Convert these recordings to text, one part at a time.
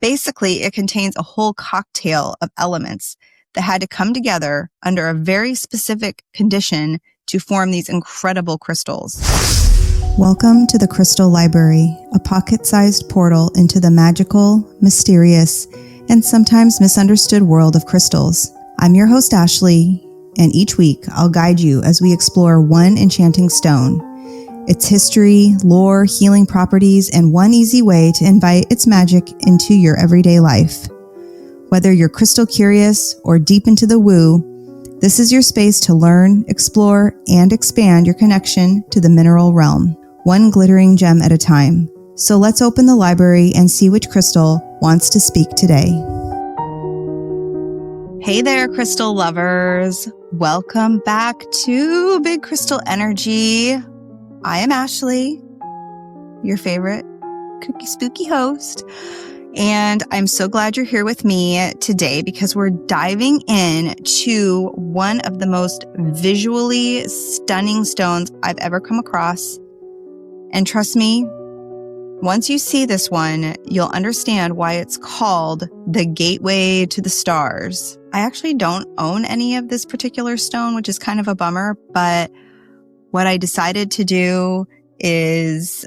Basically, it contains a whole cocktail of elements that had to come together under a very specific condition to form these incredible crystals. Welcome to the Crystal Library, a pocket-sized portal into the magical, mysterious, and sometimes misunderstood world of crystals. I'm your host, Ashleigh, and each week I'll guide you as we explore one enchanting stone, its history, lore, healing properties, and one easy way to invite its magic into your everyday life. Whether you're crystal curious or deep into the woo, this is your space to learn, explore, and expand your connection to the mineral realm, one glittering gem at a time. So let's open the library and see which crystal wants to speak today. Hey there, crystal lovers. Welcome back to Big Crystal Energy. I am Ashleigh, your favorite kooky spooky host. And I'm so glad you're here with me today because we're diving in to one of the most visually stunning stones I've ever come across. And trust me, once you see this one, you'll understand why it's called the Gateway to the Stars. I actually don't own any of this particular stone, which is kind of a bummer, but what I decided to do is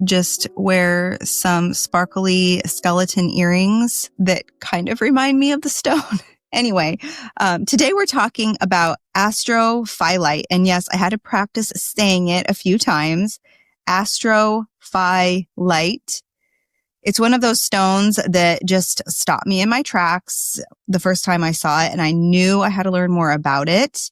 just wear some sparkly skeleton earrings that kind of remind me of the stone. Anyway, today we're talking about Astrophyllite. And yes, I had to practice saying it a few times. Astrophyllite. It's one of those stones that just stopped me in my tracks the first time I saw it, and I knew I had to learn more about it.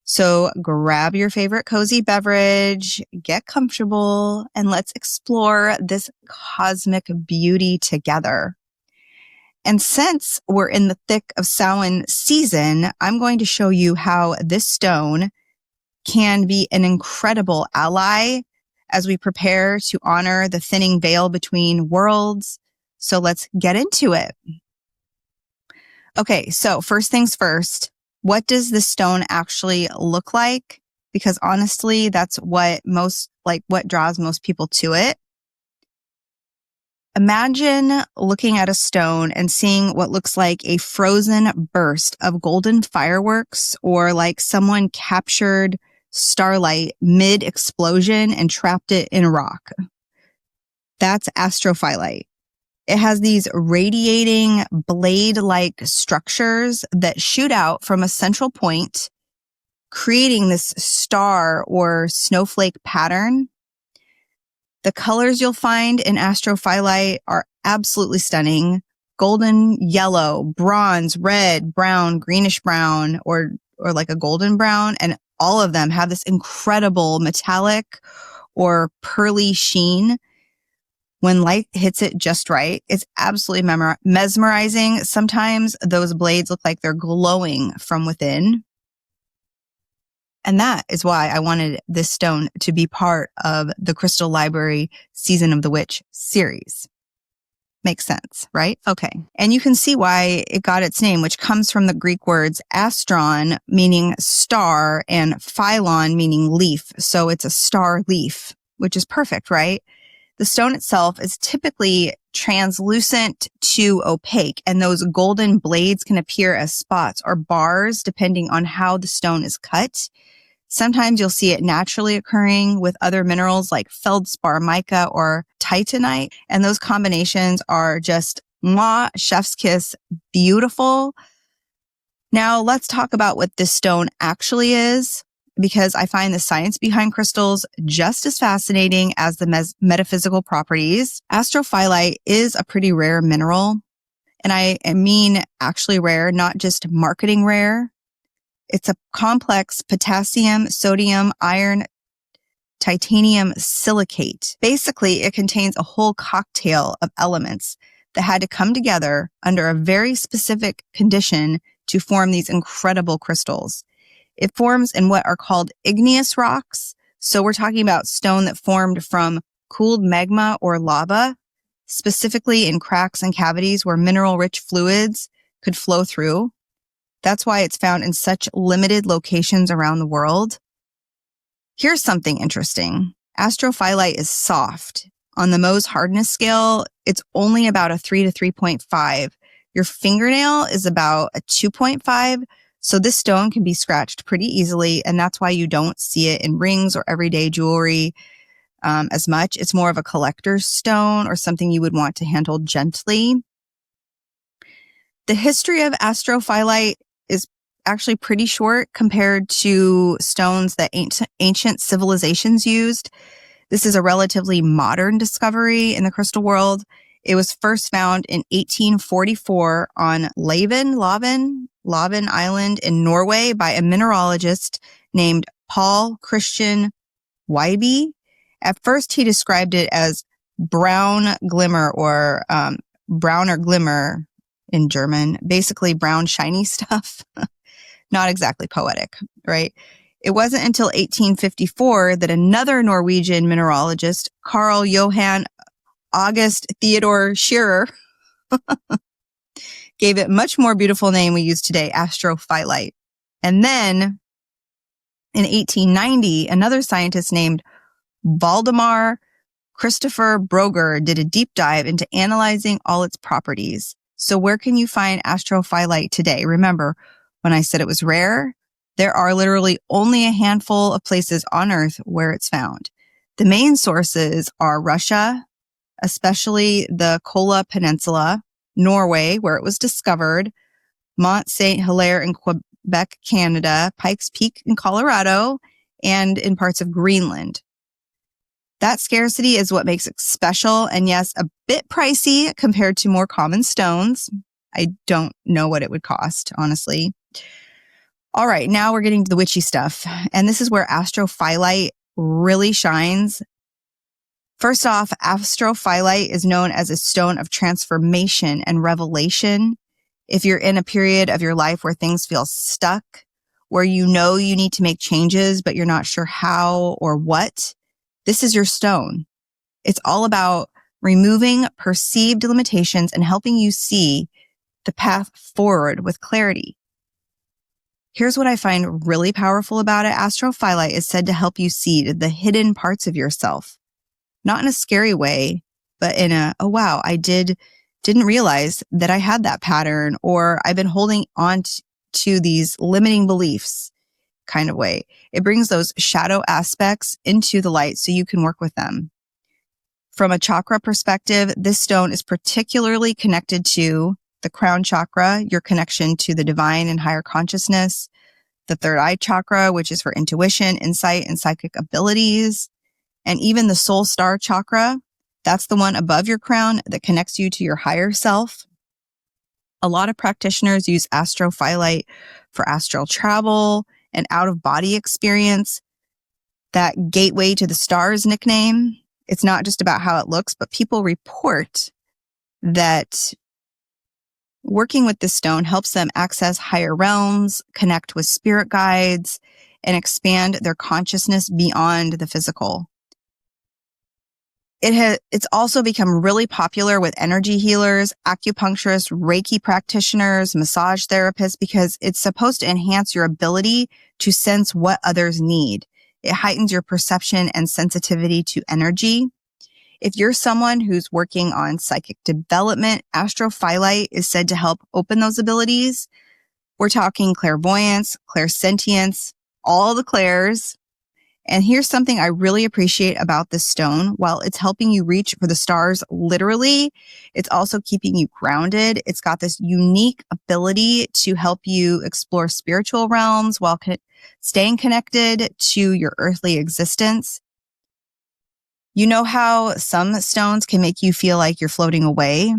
So grab your favorite cozy beverage, get comfortable, and let's explore this cosmic beauty together. And since we're in the thick of Samhain season, I'm going to show you how this stone can be an incredible ally as we prepare to honor the thinning veil between worlds. So let's get into it. Okay, so first things first. What does this stone actually look like? Because honestly, that's what draws most people to it. Imagine looking at a stone and seeing what looks like a frozen burst of golden fireworks, or like someone captured starlight mid-explosion and trapped it in rock. That's Astrophyllite. It has these radiating blade-like structures that shoot out from a central point, creating this star or snowflake pattern. The colors you'll find in Astrophyllite are absolutely stunning. Golden, yellow, bronze, red, brown, greenish brown, or like a golden brown. And all of them have this incredible metallic or pearly sheen. When light hits it just right, it's absolutely mesmerizing. Sometimes those blades look like they're glowing from within. And that is why I wanted this stone to be part of the Crystal Library Season of the Witch series. Makes sense, right? Okay. And you can see why it got its name, which comes from the Greek words astron, meaning star, and phylon, meaning leaf. So it's a star leaf, which is perfect, right? The stone itself is typically translucent to opaque, and those golden blades can appear as spots or bars depending on how the stone is cut. Sometimes you'll see it naturally occurring with other minerals like feldspar, mica, or titanite, and those combinations are just chef's kiss, beautiful. Now let's talk about what this stone actually is, because I find the science behind crystals just as fascinating as the metaphysical properties. Astrophyllite is a pretty rare mineral, and I mean actually rare, not just marketing rare. It's a complex potassium, sodium, iron, titanium silicate. Basically, it contains a whole cocktail of elements that had to come together under a very specific condition to form these incredible crystals. It forms in what are called igneous rocks. So we're talking about stone that formed from cooled magma or lava, specifically in cracks and cavities where mineral-rich fluids could flow through. That's why it's found in such limited locations around the world. Here's something interesting. Astrophyllite is soft. On the Mohs hardness scale, it's only about a 3 to 3.5. Your fingernail is about a 2.5. So this stone can be scratched pretty easily, and that's why you don't see it in rings or everyday jewelry as much. It's more of a collector's stone or something you would want to handle gently. The history of astrophyllite is actually pretty short compared to stones that ancient civilizations used. This is a relatively modern discovery in the crystal world. It was first found in 1844 on Laven Island in Norway by a mineralogist named Paul Christian Wybe. At first, he described it as brown glimmer or browner glimmer in German, basically brown shiny stuff. Not exactly poetic, right? It wasn't until 1854 that another Norwegian mineralogist, Carl Johan August Theodor Scherer, gave it a much more beautiful name we use today, astrophyllite. And then in 1890, another scientist named Valdemar Christopher Broger did a deep dive into analyzing all its properties. So where can you find astrophyllite today? Remember, when I said it was rare, there are literally only a handful of places on Earth where it's found. The main sources are Russia, especially the Kola Peninsula, Norway, where it was discovered, Mont Saint Hilaire in Quebec, Canada, Pikes Peak in Colorado, and in parts of Greenland. That scarcity is what makes it special, and yes, a bit pricey compared to more common stones. I don't know what it would cost, honestly. All right, now we're getting to the witchy stuff, and this is where astrophyllite really shines. First off, astrophyllite is known as a stone of transformation and revelation. If you're in a period of your life where things feel stuck, where you know you need to make changes, but you're not sure how or what, this is your stone. It's all about removing perceived limitations and helping you see the path forward with clarity. Here's what I find really powerful about it. Astrophyllite is said to help you see the hidden parts of yourself. Not in a scary way, but in a, oh wow, I didn't realize that I had that pattern, or I've been holding on to these limiting beliefs kind of way. It brings those shadow aspects into the light so you can work with them. From a chakra perspective, this stone is particularly connected to the crown chakra, your connection to the divine and higher consciousness, the third eye chakra, which is for intuition, insight, and psychic abilities, and even the soul star chakra. That's the one above your crown that connects you to your higher self. A lot of practitioners use astrophyllite for astral travel and out-of-body experience. That gateway to the stars nickname, it's not just about how it looks, but people report that working with this stone helps them access higher realms, connect with spirit guides, and expand their consciousness beyond the physical. It's also become really popular with energy healers, acupuncturists, Reiki practitioners, massage therapists, because it's supposed to enhance your ability to sense what others need. It heightens your perception and sensitivity to energy. If you're someone who's working on psychic development, astrophyllite is said to help open those abilities. We're talking clairvoyance, clairsentience, all the clairs. And here's something I really appreciate about this stone. While it's helping you reach for the stars literally, it's also keeping you grounded. It's got this unique ability to help you explore spiritual realms while staying connected to your earthly existence. You know how some stones can make you feel like you're floating away?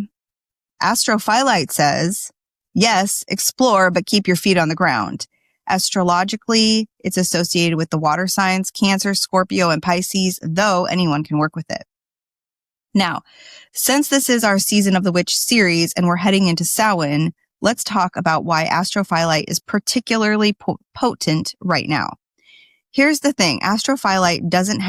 Astrophyllite says, yes, explore, but keep your feet on the ground. Astrologically, it's associated with the water signs, Cancer, Scorpio, and Pisces, though anyone can work with it. Now, since this is our Season of the Witch series and we're heading into Samhain, let's talk about why astrophyllite is particularly potent right now. Here's the thing. Astrophyllite doesn't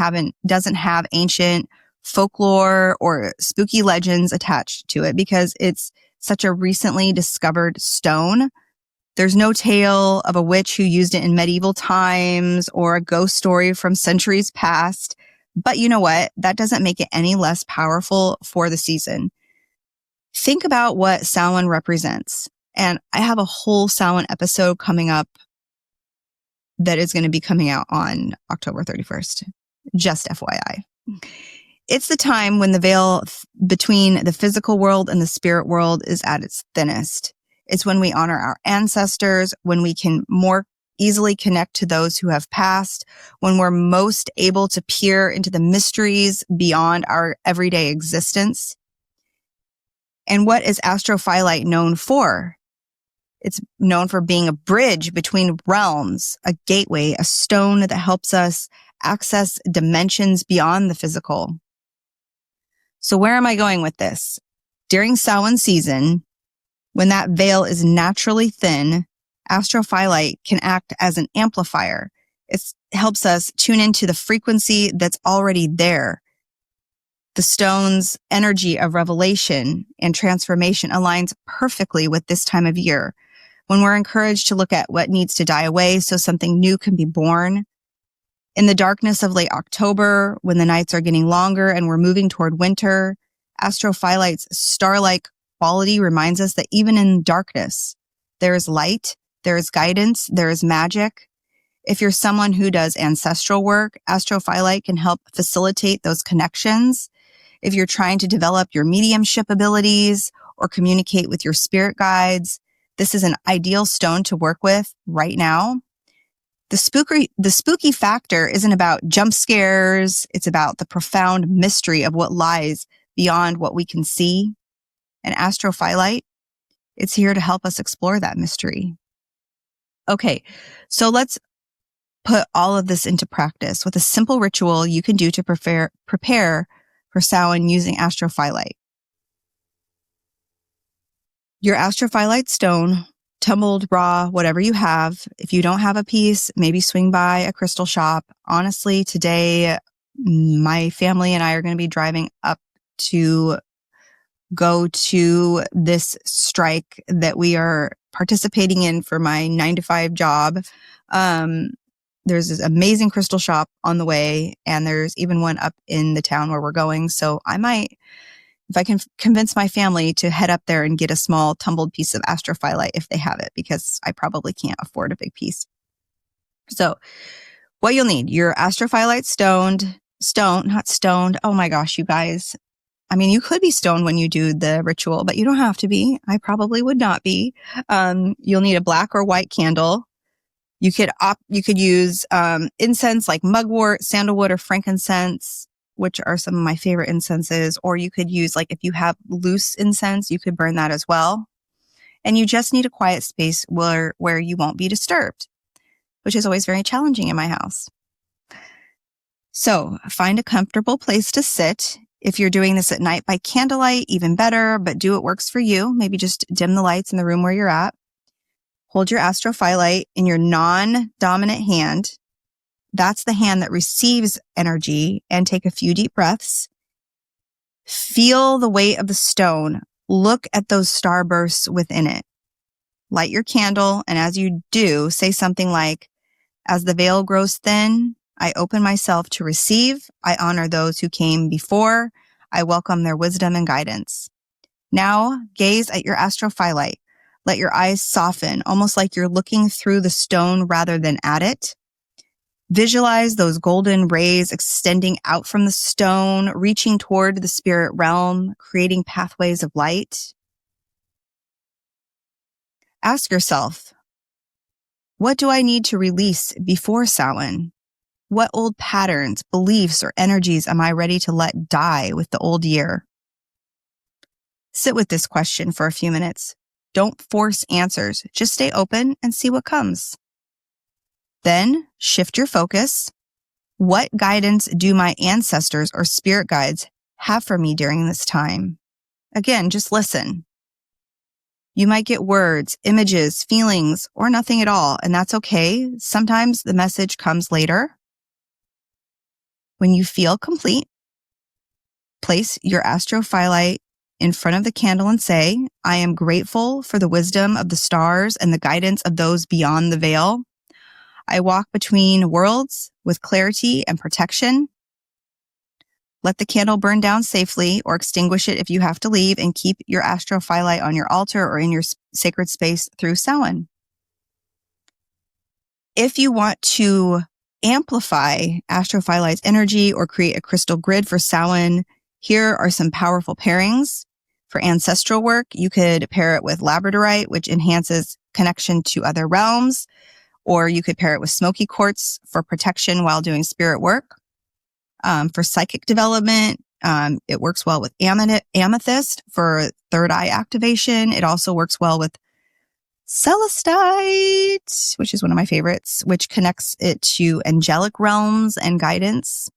have ancient folklore or spooky legends attached to it because it's such a recently discovered stone. There's no tale of a witch who used it in medieval times or a ghost story from centuries past. But you know what? That doesn't make it any less powerful for the season. Think about what Samhain represents. And I have a whole Samhain episode coming up that is going to be coming out on October 31st. Just FYI. It's the time when the veil between the physical world and the spirit world is at its thinnest. It's when we honor our ancestors, when we can more easily connect to those who have passed, when we're most able to peer into the mysteries beyond our everyday existence. And what is Astrophyllite known for? It's known for being a bridge between realms, a gateway, a stone that helps us access dimensions beyond the physical. So where am I going with this? During Samhain season, when that veil is naturally thin, Astrophyllite can act as an amplifier. It helps us tune into the frequency that's already there. The stone's energy of revelation and transformation aligns perfectly with this time of year, when we're encouraged to look at what needs to die away so something new can be born. In the darkness of late October, when the nights are getting longer and we're moving toward winter, Astrophyllite's star-like quality reminds us that even in darkness, there is light, there is guidance, there is magic. If you're someone who does ancestral work, Astrophyllite can help facilitate those connections. If you're trying to develop your mediumship abilities or communicate with your spirit guides, this is an ideal stone to work with right now. The spooky factor isn't about jump scares. It's about the profound mystery of what lies beyond what we can see. And Astrophyllite, it's here to help us explore that mystery. Okay, so let's put all of this into practice with a simple ritual you can do to prepare for Samhain using Astrophyllite. Your Astrophyllite stone, tumbled, raw, whatever you have. If you don't have a piece, maybe swing by a crystal shop. Honestly, today, my family and I are going to be driving up to go to this strike that we are participating in for my 9-to-5 job. There's this amazing crystal shop on the way, and there's even one up in the town where we're going. So I might, if I can convince my family to head up there and get a small tumbled piece of Astrophyllite if they have it, because I probably can't afford a big piece. So what you'll need, your Astrophyllite not stoned. Oh my gosh, you guys. I mean, you could be stoned when you do the ritual, but you don't have to be. I probably would not be. You'll need a black or white candle. You could use incense like mugwort, sandalwood, or frankincense, which are some of my favorite incenses. Or you could use, like, if you have loose incense, you could burn that as well. And you just need a quiet space where you won't be disturbed, which is always very challenging in my house. So find a comfortable place to sit. If you're doing this at night by candlelight, even better, but do what works for you. Maybe just dim the lights in the room where you're at. Hold your Astrophyllite in your non-dominant hand. That's the hand that receives energy, and take a few deep breaths. Feel the weight of the stone. Look at those starbursts within it. Light your candle, and as you do, say something like, as the veil grows thin, I open myself to receive. I honor those who came before. I welcome their wisdom and guidance. Now, gaze at your Astrophyllite. Let your eyes soften, almost like you're looking through the stone rather than at it. Visualize those golden rays extending out from the stone, reaching toward the spirit realm, creating pathways of light. Ask yourself, what do I need to release before Samhain? What old patterns, beliefs, or energies am I ready to let die with the old year? Sit with this question for a few minutes. Don't force answers. Just stay open and see what comes. Then shift your focus. What guidance do my ancestors or spirit guides have for me during this time? Again, just listen. You might get words, images, feelings, or nothing at all, and that's okay. Sometimes the message comes later. When you feel complete, place your Astrophyllite in front of the candle and say, I am grateful for the wisdom of the stars and the guidance of those beyond the veil. I walk between worlds with clarity and protection. Let the candle burn down safely or extinguish it if you have to leave, and keep your astrophyllite on your altar or in your sacred space through Samhain. If you want to amplify astrophyllite's energy or create a crystal grid for Samhain, here are some powerful pairings. For ancestral work, you could pair it with labradorite, which enhances connection to other realms, or you could pair it with smoky quartz for protection while doing spirit work. For psychic development, it works well with amethyst for third eye activation. It also works well with celestite, which is one of my favorites, which connects it to angelic realms and guidance.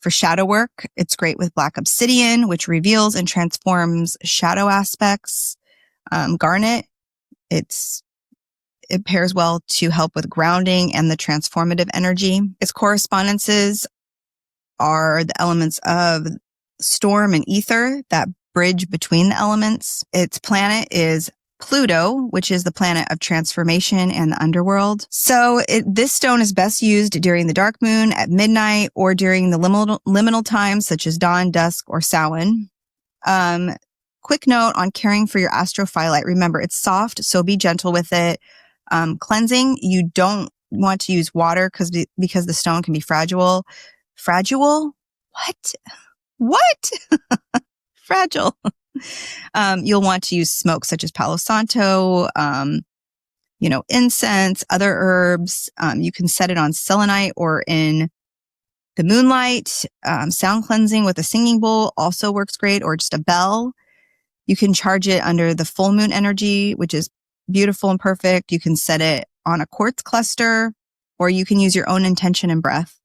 For shadow work, it's great with black obsidian, which reveals and transforms shadow aspects. Garnet, it pairs well to help with grounding and the transformative energy. Its correspondences are the elements of storm and ether that bridge between the elements. Its planet is Pluto, which is the planet of transformation and the underworld. So this stone is best used during the dark moon, at midnight, or during the liminal times such as dawn, dusk, or Samhain. Quick note on caring for your astrophyllite. Remember, it's soft, so be gentle with it. Cleansing, you don't want to use water because the stone can be fragile. Fragile? What? Fragile. You'll want to use smoke such as Palo Santo, incense, other herbs. You can set it on selenite or in the moonlight. Sound cleansing with a singing bowl also works great, or just a bell. You can charge it under the full moon energy, which is beautiful and perfect. You can set it on a quartz cluster, or you can use your own intention and breath.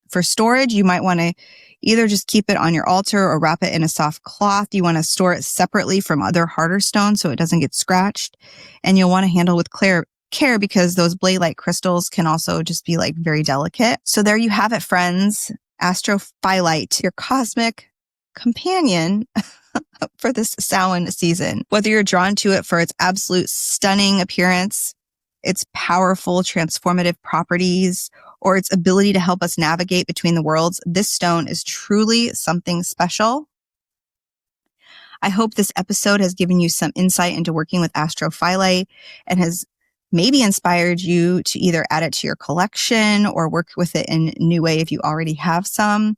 For storage, you might want to either just keep it on your altar or wrap it in a soft cloth. You want to store it separately from other harder stones so it doesn't get scratched. And you'll want to handle with care because those blade-like crystals can also just be like very delicate. So there you have it, friends. Astrophyllite, your cosmic companion for this Samhain season. Whether you're drawn to it for its absolute stunning appearance, its powerful transformative properties, or its ability to help us navigate between the worlds, this stone is truly something special. I hope this episode has given you some insight into working with astrophyllite and has maybe inspired you to either add it to your collection or work with it in a new way if you already have some.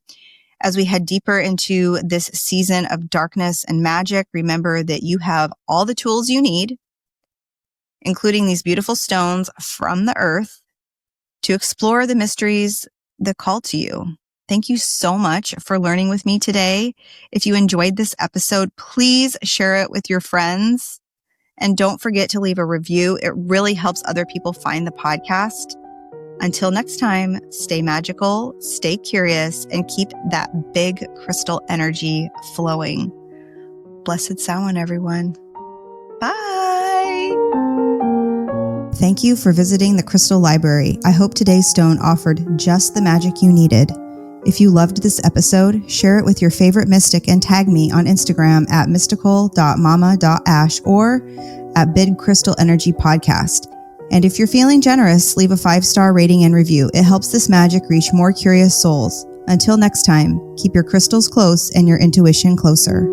As we head deeper into this season of darkness and magic, remember that you have all the tools you need, including these beautiful stones from the earth, to explore the mysteries that call to you. Thank you so much for learning with me today. If you enjoyed this episode, please share it with your friends. And don't forget to leave a review. It really helps other people find the podcast. Until next time, stay magical, stay curious, and keep that big crystal energy flowing. Blessed Samhain, everyone. Bye. Thank you for visiting the Crystal Library. I hope today's stone offered just the magic you needed. If you loved this episode, share it with your favorite mystic and tag me on Instagram at mystical.mama.ash or at Big Crystal Energy Podcast. And if you're feeling generous, leave a 5-star rating and review. It helps this magic reach more curious souls. Until next time, keep your crystals close and your intuition closer.